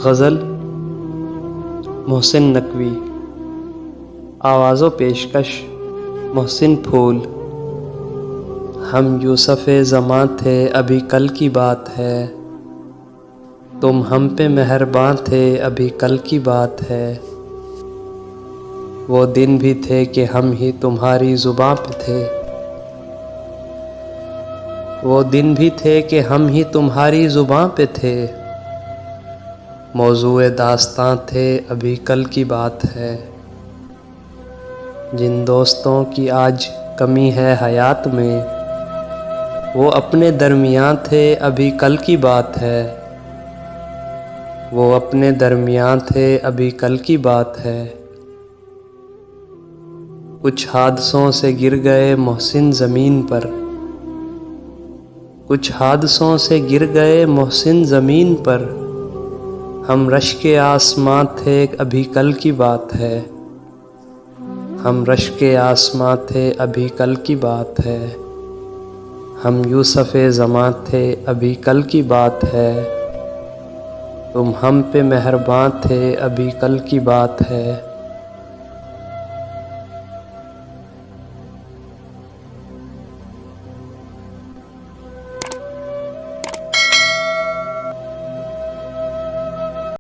गज़ल मोहसिन नकवी। आवाज़ो पेशकश मोहसिन फूल। हम यूसुफ़े ज़मां थे अभी कल की बात है, तुम हम पे मेहरबान थे अभी कल की बात है। वो दिन भी थे कि हम ही तुम्हारी ज़ुबां पे थे, वो दिन भी थे कि हम ही तुम्हारी ज़ुबां पे थे। मौज़ूए दास्तां थे अभी कल की बात है, जिन दोस्तों की आज कमी है हयात में, वो अपने दरमियाँ थे अभी कल की बात है। वो अपने दरमियाँ थे अभी कल की बात है। कुछ हादसों से गिर गए मोहसिन ज़मीन पर, कुछ हादसों से गिर गए मोहसिन ज़मीन पर। हम रश्के आसमां थे अभी कल की बात है, हम रश्के आसमां थे अभी कल की बात है। हम यूसुफ़े ज़मां थे अभी कल की बात है, तुम हम पे मेहरबान थे अभी कल की बात है।